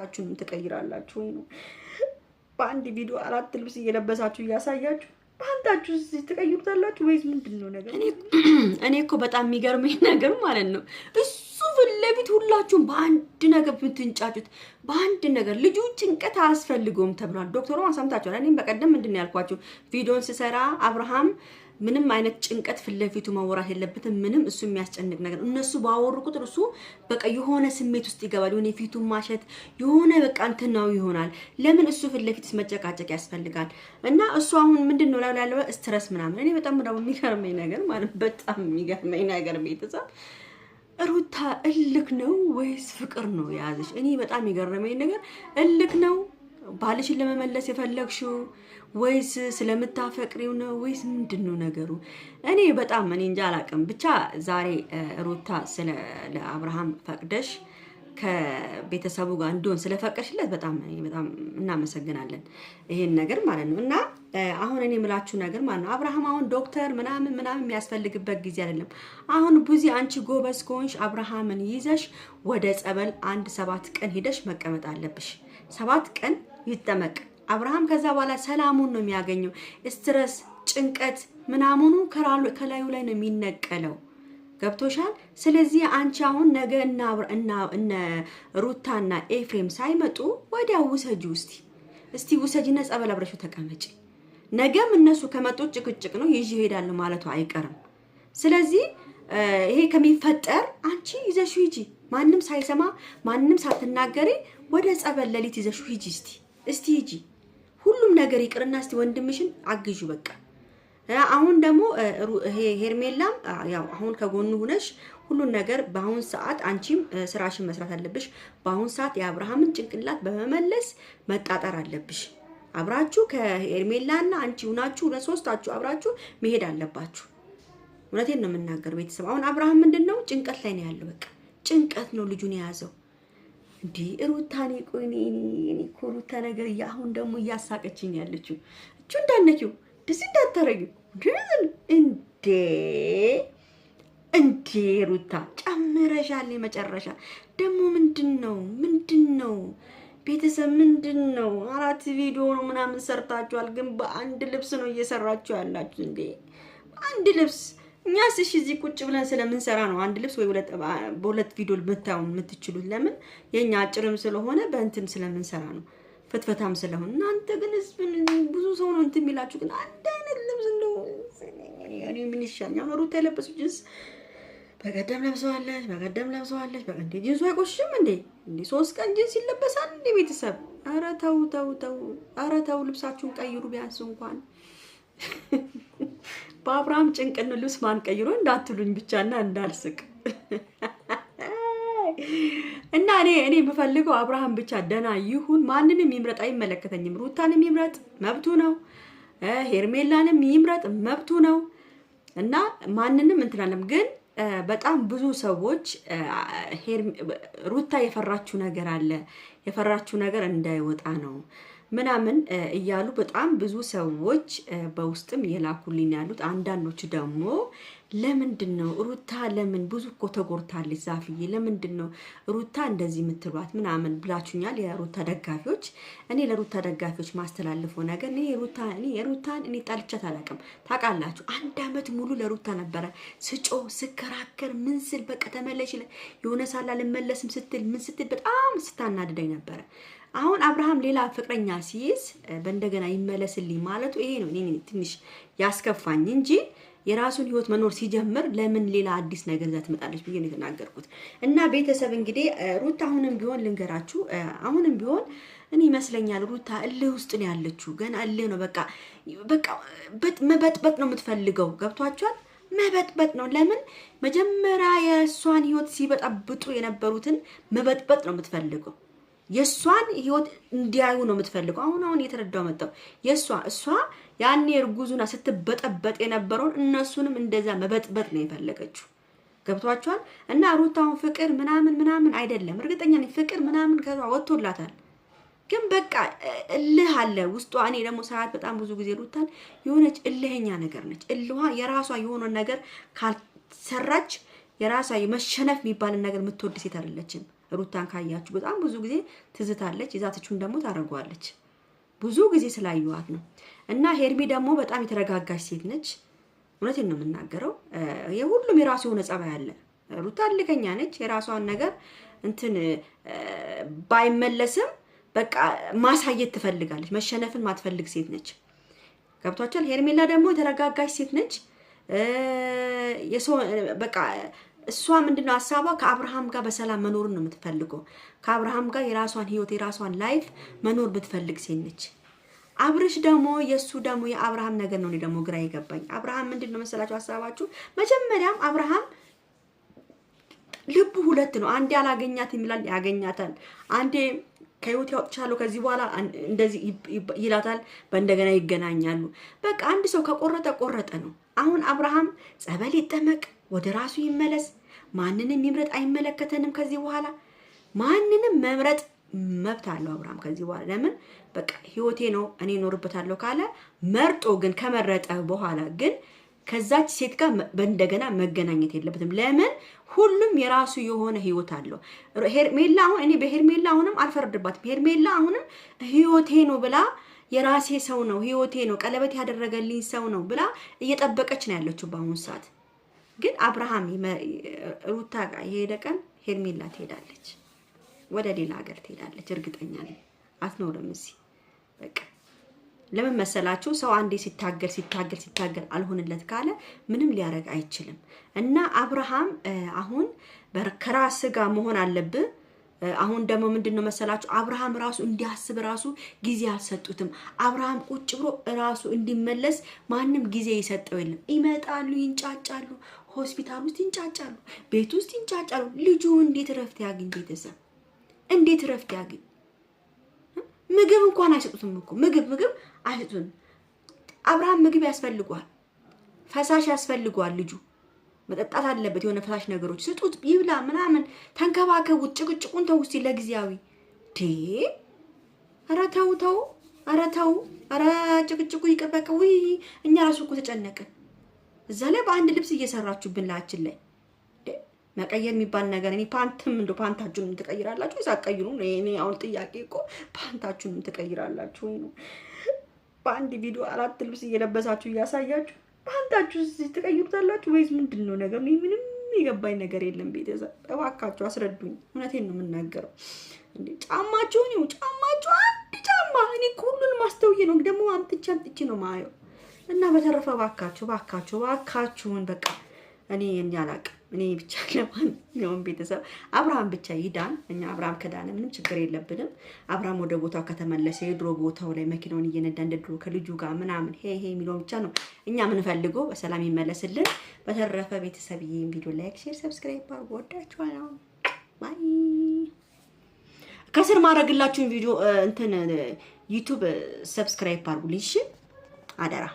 ታችሁንም ትቀይራላችሁ ወይ ነው? በአንድ ቪዲዮ 4 ልብስ እየለበሳችሁ እያሳያችሁ አንታችሁ ትቀይሩታላችሁ ወይስ ምንድነው ነገር? እኔ እኮ በጣም የሚገርመኝ ነገር ማለት ነው እሱ ፍለፊት ሁላችሁም በአንድ ነገር ብትንጫጩት በአንድ ነገር ልጁ ጭንቀት አያስፈልገውም ተብሏል። ዶክተሩ ሰምታችኋል። እኔም በቀደም ምንድነው ያልኳችሁ ቪዲዮን ስሰራ አብርሃም ምንም አይነት ጭንቀት ፍለፊቱ ማወራት የለበትም። ምንም እሱ የሚያስጨንቅ ነገር እነሱ ባወሩ ቁጥር እሱ በቃ የሆነ ስሜት ውስጥ ይገባል። የሆነ ፊቱን ማሸት የሆነ በቃ እንትናው ይሆናል። ለምን እሱ ፍለፊትስ መጨቃጨቅ ያስፈልጋል? እና እሱ አሁን ምንድነው ያለው ስትረስ ምናምን። እኔ በጣም የሚገርመኝ ነገር ማለት በጣም የሚገርመኝ ነገር ቤተሰብ ሩታ እልክ ነው ወይስ ፍቅር ነው የያዘሽ? እኔ በጣም የገረመኝ ነገር እልክ ነው ባልሽን ለመመለስ የፈለግሽው ወይስ ስለምታፈቅሪው ነው ወይስ ምንድነው ነገሩ? እኔ እንጃ አላውቅም። ብቻ ዛሬ ሩታ ስለ ለአብርሃም ፈቅደሽ ከቤተሰቡ ጋር እንዲሆን ስለፈቀድሽለት በጣም እናመሰግናለን። ይሄን ነገር ማለት ነው። እና አሁን እኔ የምላችሁ ነገር ማለት ነው አብርሃም አሁን ዶክተር ምናምን የሚያስፈልግበት ጊዜ አይደለም። አሁን ብዙ አንቺ ጎበዝ ከሆንሽ አብርሃምን ይዘሽ ወደ ጸበል 7 ቀን ሄደሽ መቀመጥ አለብሽ። 7 ቀን ይጠመቅ አብርሃም። ከዛ በኋላ ሰላሙን ነው የሚያገኘው። ስትረስ ጭንቀት ምናምኑ ከላዩ ላይ ነው የሚነቀለው። ገብቶሻል? ስለዚህ አንቺ አሁን ነገ እና ሩታና ኤፍሬም ሳይመጡ ወዲያው ውሰጂ እስቲ ውሰጂና ጸበል አብረሽው ተቀመጪ። ነገም እነሱ ከመጡ ጭቅጭቅ ነው ይዤ እሄዳለሁ ማለቱ አይቀርም። ስለዚህ ይሄ ከሚፈጠር አንቺ ይዘሽው ሂጂ። ማንም ሳይሰማ ማንም ሳትናገሪ ወደ ጸበል ለሊት ይዘሽው ሂጂ። እስቲ ሂጂ። ሁሉም ነገር ይቅርና እስቲ ወንድምሽን አግዡ በቃ። አሁን ደግሞ ሄርሜላም ያው አሁን ከጎኑ ሆነሽ ሁሉን ነገር በአሁን ሰዓት አንቺም ስራሽን መስራት አለብሽ። በአሁን ሰዓት የአብርሃምን ጭንቅላት በመመለስ መጣጣር አለብሽ። አብራችሁ ከሄርሜላና አንቺ ሆናችሁ ለሶስታችሁ አብራችሁ መሄድ አለባችሁ። እውነቴን ነው የምናገር ቤተሰብ። አሁን አብርሃም ምንድነው ጭንቀት ላይ ነው ያለው። በቃ ጭንቀት ነው ልጁን የያዘው። እንዴ ሩታኔ ቆይኔ ሩታ ነገር አሁን ደግሞ እያሳቀችኝ ያለችው እቹ እንዳነኪው ደስ እንዳታረጊው እንዴ ሩታ ጨምረሻል። መጨረሻ ደግሞ ምንድነው ቤተሰብ ምንድነው? 4 ቪዲዮ ነው ምናምን ሰርታችኋል፣ ግን በአንድ ልብስ ነው እየሰራችሁ ያላችሁ እንዴ? አንድ ልብስ እኛስ እሺ እዚህ ቁጭ ብለን ስለምንሰራ ነው አንድ ልብስ ወይ በሁለት ቪዲዮ ልታዩን የምትችሉት። ለምን የኛ አጭርም ስለሆነ በእንትን ስለምንሰራ ነው፣ ፍትፈታም ስለሆነ። እናንተ ግን ብዙ ሰው ነው እንትን የሚላችሁ፣ ግን አንድ አይነት ልብስ ነው። እኔ ምን ይሻኛል? ሩታ የለበሰው ጅንስ በቀደም ለብሰዋለች። በቀንዴ ጅንሱ አይቆሽሽም እንዴ? 3 ቀን ጅንስ ይለበሳል እንዴ ቤተሰብ? ኧረ ተው ልብሳችሁን ቀይሩ ቢያንስ እንኳን። በአብርሃም ጭንቅን ልብስ ማን ቀይሮ እንዳትሉኝ ብቻና እንዳልስቅ። እና እኔ የምፈልገው አብርሃም ብቻ ደና ይሁን። ማንንም ይምረጥ አይመለከተኝም። ሩታንም ይምረጥ መብቱ ነው። ሄርሜላንም ይምረጥ መብቱ ነው። እና ማንንም እንትናለም። ግን በጣም ብዙ ሰዎች ሩታ የፈራችሁ ነገር አለ፣ የፈራችሁ ነገር እንዳይወጣ ነው ምናምን እያሉ በጣም ብዙ ሰዎች በውስጥም የላኩልኝ ያሉት። አንዳንዶቹ ደግሞ ለምንድነው ሩታ ለምን ብዙ እኮ ተጎርታለች ዛፍዬ፣ ለምንድነው ሩታ እንደዚህ የምትሏት ምናምን ብላችሁኛል የሩታ ደጋፊዎች። እኔ ለሩታ ደጋፊዎች ማስተላልፈው ነገር ሩታን ጣልቻት አላውቅም። ታውቃላችሁ 1 አመት ሙሉ ለሩታ ነበረ ስከራከር ምን ስል በቃ ተመለሽ የሆነ ሳላ ልመለስም ስትል ምን ስትል በጣም ስታናድደኝ ነበረ። አሁን አብርሃም ሌላ ፍቅረኛ ሲይዝ በእንደገና ይመለስልኝ ማለቱ ይሄ ነው እኔ ትንሽ ያስከፋኝ እንጂ የራሱን ህይወት መኖር ሲጀምር ለምን ሌላ አዲስ ነገር እዛ ትመጣለች ብዬ ነው የተናገርኩት። እና ቤተሰብ እንግዲህ ሩታ አሁንም ቢሆን ልንገራችሁ፣ አሁንም ቢሆን እኔ ይመስለኛል ሩታ እልህ ውስጥ ነው ያለችው። ገና እልህ ነው በቃ መበጥበጥ ነው የምትፈልገው። ገብቷችኋል? መበጥበጥ ነው። ለምን መጀመሪያ የሷን ህይወት ሲበጣብጡ የነበሩትን መበጥበጥ ነው የምትፈልገው። የሷን ህይወት እንዲያዩ ነው የምትፈልገው። አሁን እየተረዳው መጣው። እሷ ያኔ እርጉዙና ስትበጠበጥ የነበረውን እነሱንም እንደዛ መበጥበጥ ነው የፈለገችው። ገብቷቸዋል? እና ሩታውን ፍቅር ምናምን አይደለም። እርግጠኛ ነኝ ፍቅር ምናምን ከዛ ወጥቶላታል። ግን በቃ እልህ አለ ውስጧ። እኔ ደግሞ ሰዓት በጣም ብዙ ጊዜ ሩታን የሆነች እልህኛ ነገር ነች። እልዋ የራሷ የሆነ ነገር ካልሰራች የራሷ የመሸነፍ የሚባል ነገር የምትወድ ሴት አይደለችም። ሩታን ካያችሁ በጣም ብዙ ጊዜ ትዝታለች፣ የዛተችውን ደግሞ ታረጋዋለች። ብዙ ጊዜ ስላዩዋት ነው። እና ሄርሚ ደግሞ በጣም የተረጋጋች ሴት ነች። እውነቴን ነው የምናገረው። የሁሉም የራሱ የሆነ ጸባይ አለ። ሩታ ልከኛ ነች። የራሷን ነገር እንትን ባይመለስም በቃ ማሳየት ትፈልጋለች። መሸነፍን ማትፈልግ ሴት ነች። ገብቷቸዋል። ሄርሜላ ደግሞ የተረጋጋች ሴት ነች። የሰው በቃ እሷ ምንድነው ሐሳቧ ከአብርሃም ጋር በሰላም መኖርን ነው የምትፈልገው። ከአብርሃም ጋር የራሷን ህይወት የራሷን ላይፍ መኖር ብትፈልግ ሴት ነች። አብርሽ ደግሞ የሱ ደግሞ የአብርሃም ነገር ነው። እኔ ደግሞ ግራ ይገባኝ። አብርሃም ምንድነው መሰላችሁ ሐሳባችሁ? መጀመሪያም አብርሃም ልቡ ሁለት ነው። አንዴ አላገኛት ይላል፣ ያገኛታል። አንዴ ከህይወት ያወጣቻለሁ ከዚህ በኋላ እንደዚህ ይላታል፣ በእንደገና ይገናኛሉ። በቃ አንድ ሰው ከቆረጠ ቆረጠ ነው። አሁን አብርሃም ጸበል ይጠመቅ፣ ወደ ራሱ ይመለስ። ማንንም ይምረጥ አይመለከተንም። ከዚህ በኋላ ማንንም መምረጥ መብት አለው አብርሃም ከዚህ በኋላ። ለምን በቃ ህይወቴ ነው እኔ እኖርበታለሁ ካለ መርጦ፣ ግን ከመረጠ በኋላ ግን ከዛች ሴት ጋር በእንደገና መገናኘት የለበትም። ለምን ሁሉም የራሱ የሆነ ህይወት አለው። ሄርሜላ አሁን እኔ በሄርሜላ አሁንም አልፈርድባትም። ሄርሜላ አሁንም ህይወቴ ነው ብላ የራሴ ሰው ነው ህይወቴ ነው ቀለበት ያደረገልኝ ሰው ነው ብላ እየጠበቀች ነው ያለችው በአሁኑ ሰዓት። ግን አብርሃም ሩታ ጋር የሄደ ቀን ሄርሜላ ትሄዳለች፣ ወደ ሌላ ሀገር ትሄዳለች። እርግጠኛ ነኝ አትኖርም እዚህ። በቃ ለምን መሰላችሁ? ሰው አንዴ ሲታገል አልሆንለት ካለ ምንም ሊያረግ አይችልም። እና አብርሃም አሁን ከራስ ጋር መሆን አለብህ። አሁን ደግሞ ምንድነው መሰላችሁ? አብርሃም ራሱ እንዲያስብ ራሱ ጊዜ አልሰጡትም። አብርሃም ቁጭ ብሎ ራሱ እንዲመለስ ማንም ጊዜ ይሰጠው የለም። ይመጣሉ፣ ይንጫጫሉ፣ ሆስፒታል ውስጥ ይንጫጫሉ፣ ቤት ውስጥ ይንጫጫሉ። ልጁ እንዴት ረፍት ያግኝ? ቤተሰብ እንዴት ረፍት ያግኝ? ምግብ እንኳን አይሰጡትም እኮ ምግብ አይሰጡትም። አብርሃም ምግብ ያስፈልጓል፣ ፈሳሽ ያስፈልጓል። ልጁ መጠጣት አለበት። የሆነ ፈሳሽ ነገሮች ስጡት፣ ይብላ ምናምን፣ ተንከባከቡት። ጭቅጭቁን ተው እስቲ ለጊዜያዊ ኧረ ተው ኧረ ጭቅጭቁ ይቅር በቃ። ውይ እኛ ራሱ እኮ ተጨነቅን። እዛ ላይ በአንድ ልብስ እየሰራችሁብን ላችን ላይ መቀየር የሚባል ነገር እኔ ፓንትም እንደው ፓንታችሁንም ትቀይራላችሁ ወይ ሳትቀይሩ ነው? እኔ አሁን ጥያቄ እኮ ፓንታችሁንም ትቀይራላችሁ ወይ ነው? በአንድ ቪዲዮ 4 ልብስ እየለበሳችሁ እያሳያችሁ ፓንታችሁ ትቀይሩታላችሁ ወይስ ምንድነው ነገር? እኔ ምንም የገባኝ ነገር የለም። ቤተሰብ እባካችሁ አስረዱኝ። እውነቴን ነው የምናገረው። እንዴ ጫማችሁ አንድ ጫማ እኔ ሁሉን ማስተውዬ ነው ደግሞ አምጥቼ ነው ማየው። እና በተረፈ እባካችሁን በቃ እኔ አላቅም። እኔ ብቻ ለማንኛውም ቤተሰብ አብርሃም ብቻ ይዳን። እኛ አብርሃም ከዳነ ምንም ችግር የለብንም። አብርሃም ወደ ቦታው ከተመለሰ የድሮ ቦታው ላይ መኪናውን እየነዳ እንደ ድሮ ከልጁ ጋር ምናምን ሄ የሚለው ብቻ ነው እኛ የምንፈልገው። በሰላም ይመለስልን። በተረፈ ቤተሰብ ይሄን ቪዲዮ ላይክ፣ ሼር፣ ሰብስክራይብ አድርጉ። ወዳችኋለሁ። ባይ። ከስር ማድረግላችሁን ቪዲዮ ዩቲዩብ ሰብስክራይብ አድርጉልኝ እሺ፣ አደራ።